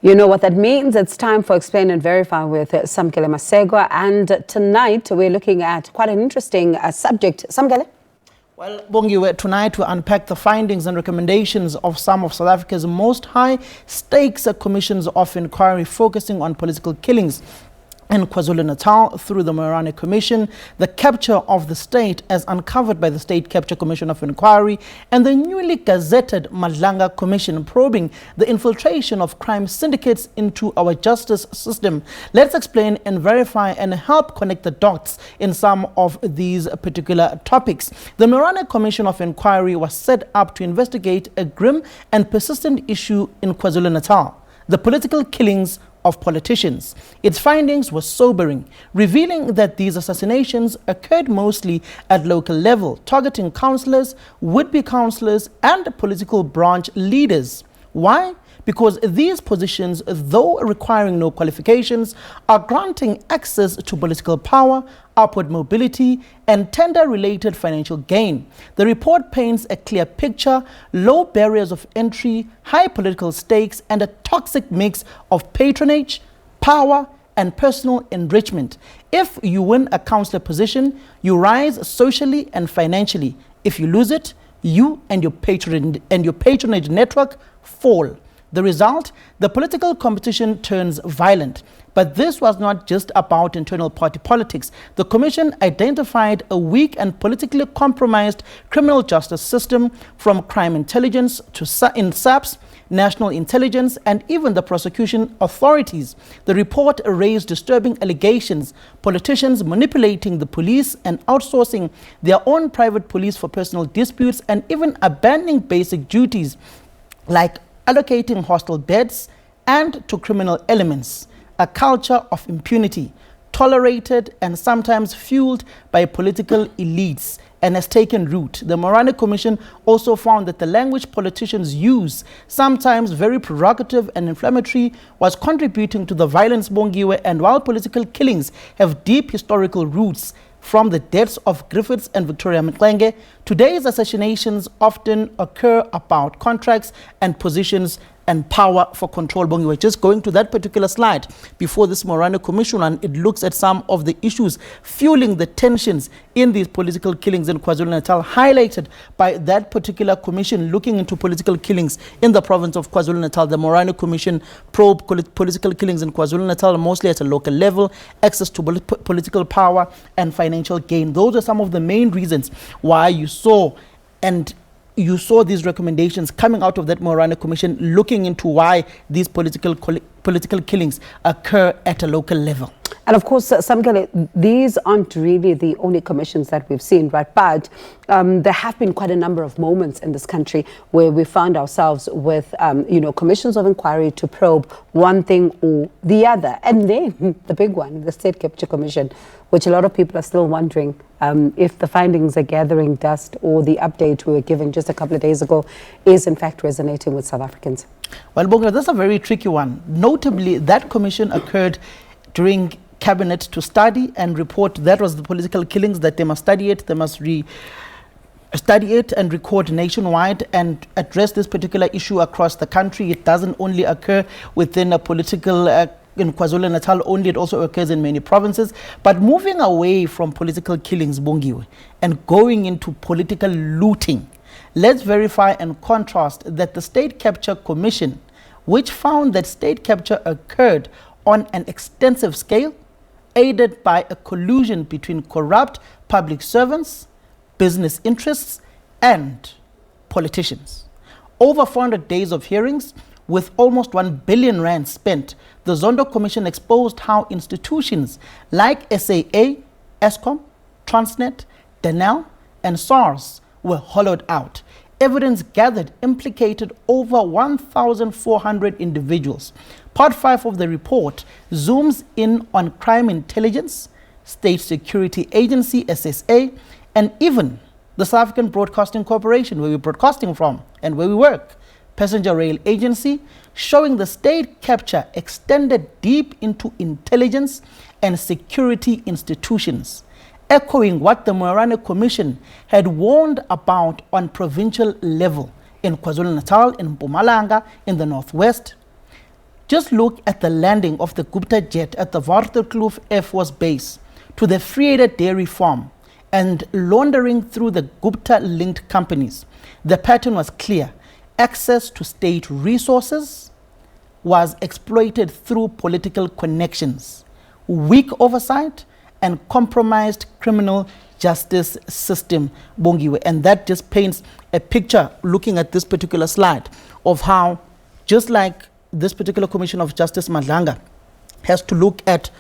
You know what that means. It's time for Explain and Verify with Samkele Masego. And tonight we're looking at quite an interesting subject. Samkele? Well, Bongi, tonight we unpack the findings and recommendations of some of South Africa's most high-stakes commissions of inquiry focusing on political killings in KwaZulu-Natal through the Moerane Commission, the capture of the state as uncovered by the State Capture Commission of Inquiry, and the newly gazetted Madlanga Commission probing the infiltration of crime syndicates into our justice system. Let's explain and verify and help connect the dots in some of these particular topics. The Moerane Commission of Inquiry was set up to investigate a grim and persistent issue in KwaZulu-Natal, the political killings of politicians. Its findings were sobering, revealing that these assassinations occurred mostly at local level, targeting councillors, would-be councillors, and political branch leaders. Why? Because these positions, though requiring no qualifications, are granting access to political power, upward mobility, and tender-related financial gain. The report paints a clear picture: low barriers of entry, high political stakes, and a toxic mix of patronage, power, and personal enrichment. If you win a councillor position, you rise socially and financially. If you lose it, you and your patronage network fall. The result, the political competition turns violent. But this was not just about internal party politics. The Commission identified a weak and politically compromised criminal justice system, from crime intelligence to SABC, national intelligence, and even the prosecution authorities. The report raised disturbing allegations: politicians manipulating the police and outsourcing their own private police for personal disputes, and even abandoning basic duties like allocating hostel beds and to criminal elements. A culture of impunity, tolerated and sometimes fueled by political elites, and has taken root. The Morano Commission also found that the language politicians use, sometimes very prerogative and inflammatory, was contributing to the violence, Bongiwe. And while political killings have deep historical roots, from the deaths of Griffiths and Victoria Madlanga, today's assassinations often occur about contracts and positions and power for control. Bongi, we're just going to that particular slide before this Morano Commission, and it looks at some of the issues fueling the tensions in these political killings in KwaZulu-Natal, highlighted by that particular commission looking into political killings in the province of KwaZulu-Natal. The Morano Commission probed political killings in KwaZulu-Natal, mostly at a local level, access to political power and financial gain. Those are some of the main reasons why you saw these recommendations coming out of that Moerane Commission, looking into why these political killings occur at a local level. And of course, Samkele, these aren't really the only commissions that we've seen, right? But there have been quite a number of moments in this country where we found ourselves with, commissions of inquiry to probe one thing or the other. And then the big one, the State Capture Commission, which a lot of people are still wondering if the findings are gathering dust, or the update we were given just a couple of days ago is in fact resonating with South Africans. Well, Bonga, that's a very tricky one. Notably, that commission occurred during cabinet to study and report. That was the political killings, that they must study it, they must study it and record nationwide and address this particular issue across the country. It doesn't only occur within a political in KwaZulu-Natal only, it also occurs in many provinces. But moving away from political killings, Bongiwe, and going into political looting, let's verify and contrast that the State Capture Commission, which found that state capture occurred on an extensive scale, aided by a collusion between corrupt public servants, business interests, and politicians. Over 400 days of hearings, with almost 1 billion rand spent, the Zondo Commission exposed how institutions like SAA, Eskom, Transnet, Denel, and SARS were hollowed out. Evidence gathered implicated over 1,400 individuals. Part 5 of the report zooms in on crime intelligence, State Security Agency, SSA, and even the South African Broadcasting Corporation, where we're broadcasting from and where we work, Passenger Rail Agency, showing the state capture extended deep into intelligence and security institutions, echoing what the Moerane Commission had warned about on provincial level in KwaZulu-Natal, in Malanga, in the northwest. Just look at the landing of the Gupta jet at the Waterkloof Air Force Base, to the Vrede Dairy Farm, and laundering through the Gupta-linked companies. The pattern was clear. Access to state resources was exploited through political connections, weak oversight, and compromised criminal justice system, Bongiwe. And that just paints a picture, looking at this particular slide, of how, just like this particular Commission of Justice, Madlanga, has to look at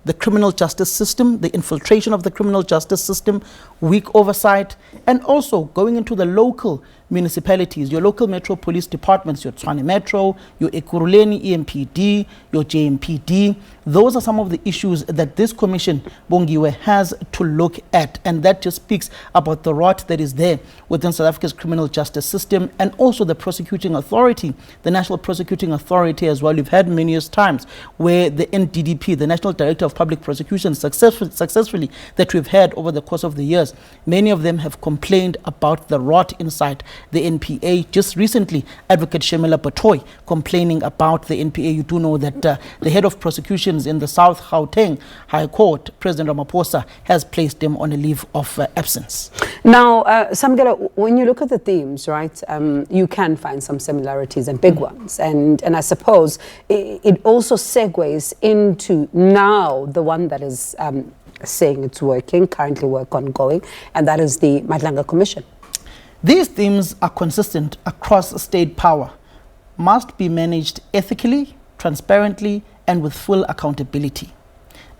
the criminal justice system, the infiltration of the criminal justice system, weak oversight, and also going into the local municipalities, your local metro police departments, your Tshwane Metro, your Ekurhuleni EMPD, your JMPD. Those are some of the issues that this commission, Bongiwe, has to look at. And that just speaks about the rot that is there within South Africa's criminal justice system, and also the prosecuting authority, the National Prosecuting Authority as well. You've had many times where the NDDP, the National Director of Public Prosecution, successfully that we've had over the course of the years, many of them have complained about the rot inside the NPA. Just recently, Advocate Shemela Batoy complaining about the NPA. You do know that the head of prosecutions in the South Gauteng High Court, President Ramaphosa, has placed them on a leave of absence. Now, Samgela, when you look at the themes, right, you can find some similarities and big ones. And I suppose it also segues into now the one that is saying it's working, currently work ongoing, and that is the Madlanga Commission. These themes are consistent across state power, must be managed ethically, transparently, and with full accountability.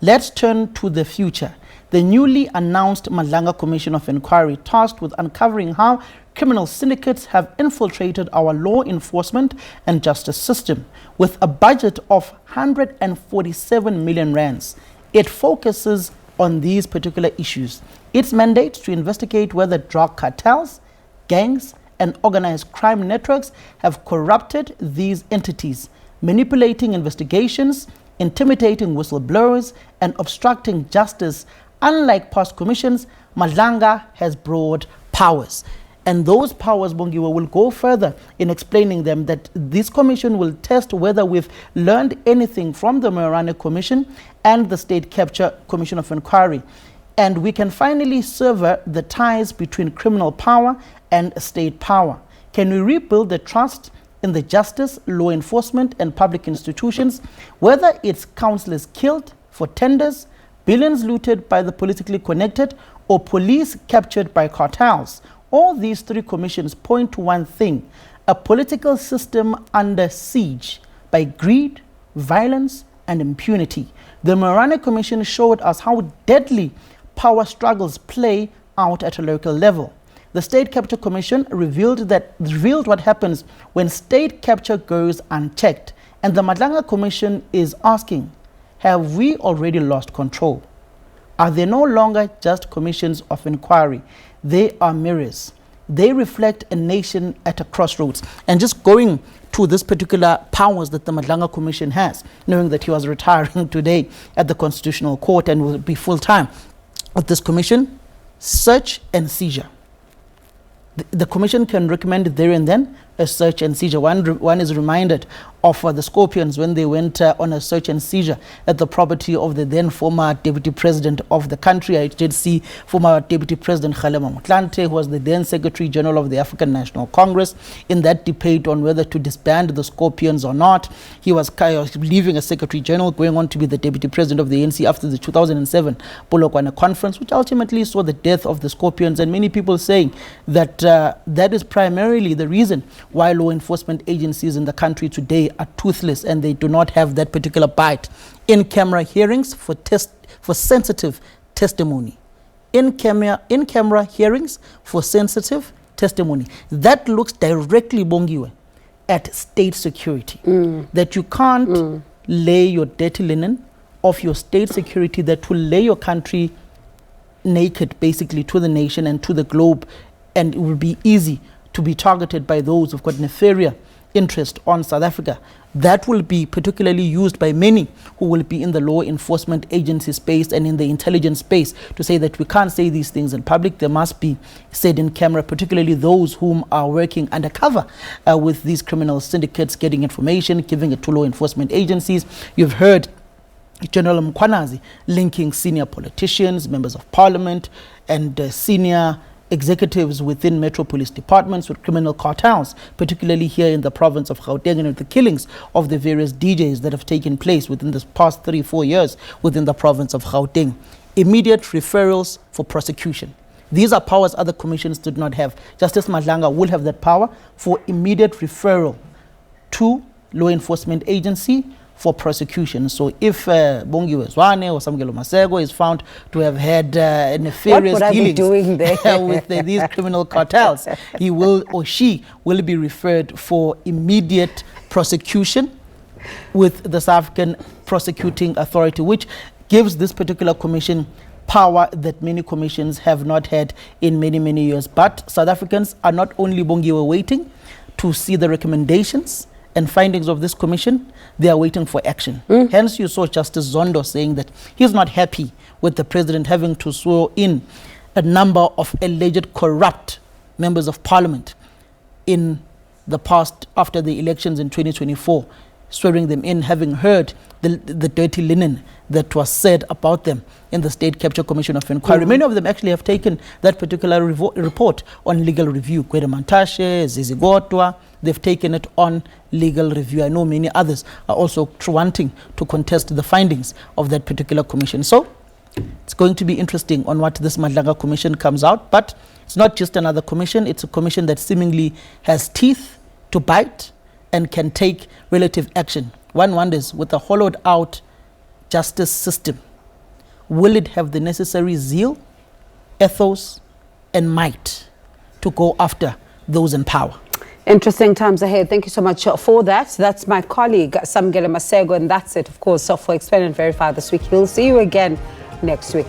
Let's turn to the future. The newly announced Malanga Commission of Inquiry, tasked with uncovering how criminal syndicates have infiltrated our law enforcement and justice system. With a budget of 147 million rands, it focuses on these particular issues. Its mandate to investigate whether drug cartels, gangs, and organized crime networks have corrupted these entities, manipulating investigations, intimidating whistleblowers, and obstructing justice. Unlike past commissions, Madlanga has broad powers. And those powers, Bongiwe, will go further in explaining them, that this commission will test whether we've learned anything from the Moerane Commission and the State Capture Commission of Inquiry. And we can finally sever the ties between criminal power and state power. Can we rebuild the trust in the justice, law enforcement, and public institutions, whether it's councillors killed for tenders, billions looted by the politically connected, or police captured by cartels? All these three commissions point to one thing: a political system under siege by greed, violence, and impunity. The Moerane Commission showed us how deadly power struggles play out at a local level. The State Capture Commission revealed what happens when state capture goes unchecked. And the Madlanga Commission is asking, have we already lost control? Are they no longer just commissions of inquiry? They are mirrors. They reflect a nation at a crossroads. And just going to this particular powers that the Madlanga Commission has, knowing that he was retiring today at the Constitutional Court and will be full-time at this commission: search and seizure. The commission can recommend there and then a search and seizure. One is reminded of the Scorpions when they went on a search and seizure at the property of the then former deputy president of the country. I did see former deputy president Kgalema Motlanthe, who was the then secretary general of the African National Congress, in that debate on whether to disband the Scorpions or not. He was leaving as secretary general, going on to be the deputy president of the ANC after the 2007 Polokwane conference, which ultimately saw the death of the Scorpions. And many people saying that that is primarily the reason why law enforcement agencies in the country today are toothless, and they do not have that particular bite. In-camera hearings for sensitive testimony. In-camera hearings for sensitive testimony. That looks directly, Bongiwe, at state security. That you can't lay your dirty linen of your state security that will lay your country naked, basically, to the nation and to the globe, and it will be easy to be targeted by those who've got nefarious interest on South Africa. That will be particularly used by many who will be in the law enforcement agency space and in the intelligence space to say that we can't say these things in public. They must be said in camera, particularly those whom are working undercover with these criminal syndicates, getting information, giving it to law enforcement agencies. You've heard General Mkhwanazi linking senior politicians, members of parliament, and senior executives within Metro Police departments with criminal cartels, particularly here in the province of Gauteng, and with the killings of the various DJs that have taken place within the past 3-4 years within the province of Gauteng. Immediate referrals for prosecution. These are powers other commissions did not have. Justice Madlanga will have that power for immediate referral to law enforcement agency for prosecution. So if Bongiwe Zwane or Samgelo Masego is found to have had nefarious dealings with these criminal cartels, he will or she will be referred for immediate prosecution with the South African Prosecuting Authority, which gives this particular commission power that many commissions have not had in many, many years. But South Africans are not only Bongiwe waiting to see the recommendations and findings of this commission, they are waiting for action. Hence, you saw Justice Zondo saying that he's not happy with the president having to swear in a number of alleged corrupt members of parliament in the past, after the elections in 2024, swearing them in, having heard the dirty linen that was said about them in the State Capture Commission of Inquiry. Many of them actually have taken that particular report on legal review. Kwede Mantashe, Zizi Gotwa, they've taken it on legal review. I know many others are also wanting to contest the findings of that particular commission. So it's going to be interesting on what this Madlanga Commission comes out. But it's not just another commission. It's a commission that seemingly has teeth to bite and can take relative action. One wonders, with a hollowed out justice system, will it have the necessary zeal, ethos, and might to go after those in power? Interesting times ahead. Thank you so much for that. That's my colleague, Samgelo Masego, and that's it, of course, for Explain and Verify this week. We'll see you again next week.